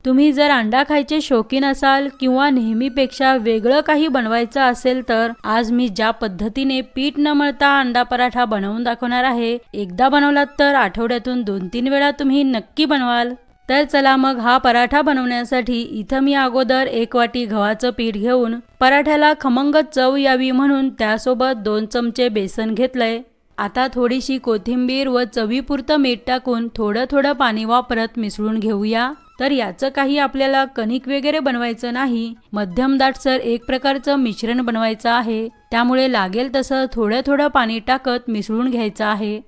तुम्ही जर अंडा खायचे शौकीन असाल किंवा नेहमीपेक्षा वेगळं काही बनवायचं असेल तर आज मी ज्या पद्धतीने पीठ न मळता अंडा पराठा बनवून दाखवणार आहे, एकदा बनवलात तर आठवड्यातून 2-3 वेळा तुम्ही नक्की बनवाल। तर चला मग हा पराठा बनवण्यासाठी इथं मी अगोदर 1 वाटी गव्हाचं पीठ घेऊन पराठ्याला खमंग चव यावी म्हणून त्यासोबत 2 चमचे बेसन घेतलंय। आता थोडीशी कोथिंबीर व चवीपुरतं मीठ टाकून थोडं पाणी वापरत मिसळून घेऊया। तर याचं काही आपल्याला कणिक वगैरे बनवायचं नाही, मध्यम दाटसर एक प्रकारचं मिश्रण बनवायचं आहे, त्यामुळे लागेल तसं थोडं पाणी टाकत मिसळून घ्यायचं आहे।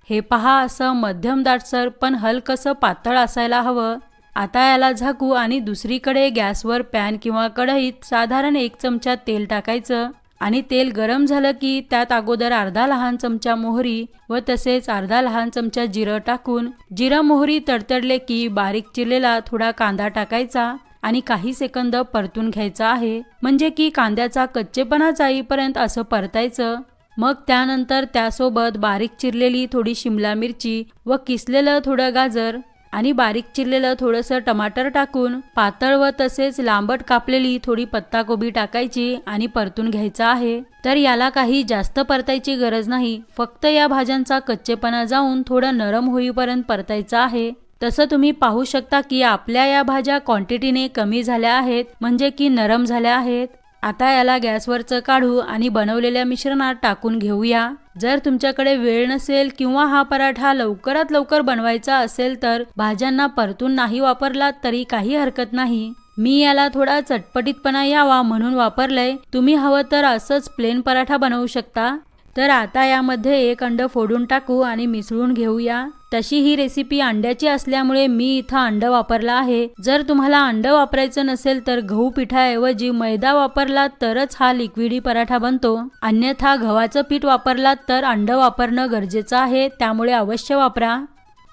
हे पहा, असं मध्यम दाटसर पण हलकसं पातळ असायला हवं। आता याला झाकू आणि दुसरीकडे गॅसवर पॅन किंवा कढईत साधारण 1 चमचा तेल टाकायचं आणि तेल गरम झालं की त्यात अगोदर अर्धा लहान चमचा मोहरी व तसेच अर्धा लहान चमचा जिरं टाकून जिरं मोहरी तडतडले की बारीक चिरलेला थोडा कांदा टाकायचा आणि काही सेकंद परतून घ्यायचा आहे, म्हणजे की कांद्याचा कच्चेपणा जाईपर्यंत असं परतायचं। मग त्यानंतर त्यासोबत बारीक चिरलेली थोडी शिमला मिरची व किसलेलं थोडं गाजर आणि बारीक चिरलेलं थोडंसं टमाटर टाकून पातळ व तसेच लांबट कापलेली थोडी पत्ताकोबी टाकायची आणि परतून घ्यायचा आहे। तर याला काही जास्त परतायची गरज नाही, फक्त या भाज्यांचा कच्चेपणा जाऊन थोडं नरम होईपर्यंत परतायचं आहे। तसं तुम्ही पाहू शकता की आपल्या या भाज्या क्वांटिटीने कमी झाल्या आहेत, म्हणजे की नरम झाल्या आहेत। आता याला गॅसवरचं काढू आणि बनवलेल्या मिश्रणात टाकून घेऊया। जर तुमच्याकडे वेळ नसेल किंवा हा पराठा लवकरात लवकर बनवायचा असेल तर भाज्यांना परतून नाही वापरलात तरी काही हरकत नाही। मी याला थोडा चटपटीतपणा यावा म्हणून वापरलंय, तुम्ही हवं तर असंच प्लेन पराठा बनवू शकता। तर आता यामध्ये 1 अंड फोडून टाकू आणि मिसळून घेऊया। तशी ही रेसिपी अंड्याची असल्यामुळे मी इथं अंड वापरला आहे। जर तुम्हाला अंड वापरायचं नसेल तर गहू पिठाऐवजी मैदा वापरलात तरच हा लिक्विडी पराठा बनतो, अन्यथा गव्हाचं पीठ वापरलात तर अंड वापरणं गरजेचं आहे, त्यामुळे अवश्य वापरा।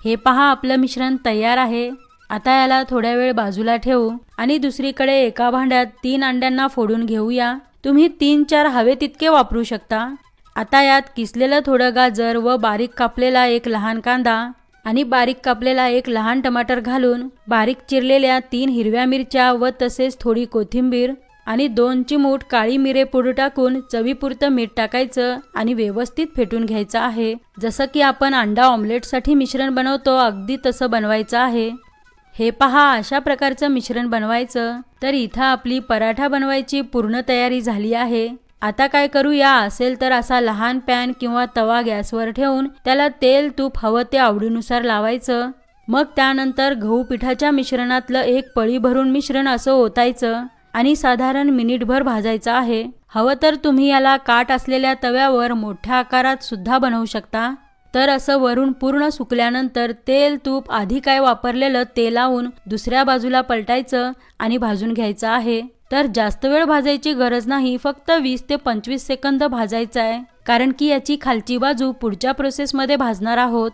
हे पहा, आपलं मिश्रण तयार आहे। आता याला थोड्या वेळ बाजूला ठेवू आणि दुसरीकडे एका भांड्यात 3 अंड्यांना फोडून घेऊया। तुम्ही 3-4 हवे तितके वापरू शकता। आता यात किसलेलं थोडं गाजर व बारीक कापलेला 1 लहान कांदा आणि बारीक कापलेला 1 लहान टमाटर घालून बारीक चिरलेल्या 3 हिरव्या मिरच्या व तसेच थोडी कोथिंबीर आणि 2 चिमूट काळी मिरे पूड टाकून चवीपुरतं मीठ टाकायचं आणि व्यवस्थित फेटून घ्यायचं आहे। जसं की आपण अंडा ऑमलेटसाठी मिश्रण बनवतो अगदी तसं बनवायचं आहे। हे पहा, अशा प्रकारचं मिश्रण बनवायचं। तर इथं आपली पराठा बनवायची पूर्ण तयारी झाली आहे। आता काय करूया, असेल तर असा लहान पॅन किंवा तवा गॅसवर ठेवून त्याला तेल तूप हवं ते आवडीनुसार लावायचं। मग त्यानंतर गहू पिठाच्या मिश्रणातलं 1 पळी भरून मिश्रण असं ओतायचं आणि साधारण मिनिटभर भाजायचं आहे। हवं तर तुम्ही याला काट असलेल्या तव्यावर मोठ्या आकारात सुद्धा बनवू शकता। तर असं वरून पूर्ण सुकल्यानंतर तेल तूप आधी काय वापरलेलं ते लावून दुसऱ्या बाजूला पलटायचं आणि भाजून घ्यायचं आहे। तर जास्त वेळ भाजायची गरज नाही, फक्त 20 ते 25 सेकंद भाजायचं आहे, कारण की याची खालची बाजू पुढच्या प्रोसेसमध्ये भाजणार आहोत।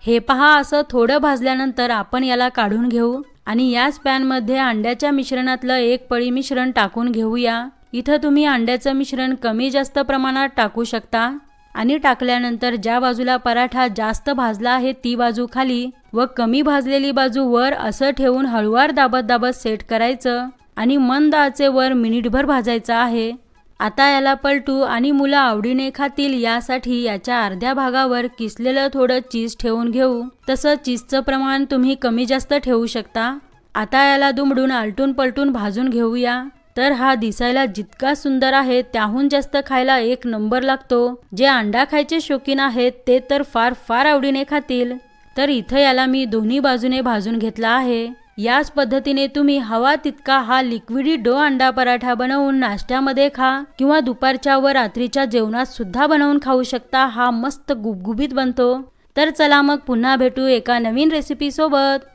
हे पहा, असं थोडं भाजल्यानंतर आपण याला काढून घेऊ आणि याच पॅनमध्ये अंड्याच्या मिश्रणातलं 1 पळी मिश्रण टाकून घेऊया। इथं तुम्ही अंड्याचं मिश्रण कमी जास्त प्रमाणात टाकू शकता आणि टाकल्यानंतर ज्या बाजूला पराठा जास्त भाजला आहे ती बाजू खाली व कमी भाजलेली बाजू वर असं ठेवून हळूवार दाबत सेट करायचं आणि मंद आचेवर मिनिटभर भाजायचा आहे। आता याला पलटू आणि मुलं आवडीने खातील यासाठी याच्या अर्ध्या भागावर किसलेलं थोडं चीज ठेवून घेऊ। तसं चीजचं प्रमाण तुम्ही कमी जास्त ठेवू शकता। आता याला दुमडून आलटून पलटून भाजून घेऊया। तर हा दिसायला जितका सुंदर आहे त्याहून जास्त खायला 1 नंबर लागतो। जे अंडा खायचे शौकीन आहेत ते तर फार आवडीने खातील। तर इथं याला मी दोन्ही बाजूने भाजून घेतला आहे। याच पद्धतीने तुम्ही हवा तितका हा लिक्विडी डो अंडा पराठा बनवून नाश्त्यामध्ये खा किंवा दुपारच्या व रात्रीच्या जेवणात सुद्धा बनवून खाऊ शकता। हा मस्त गुबगुबीत बनतो। तर चला मग पुन्हा भेटू एका नवीन रेसिपी सोबत।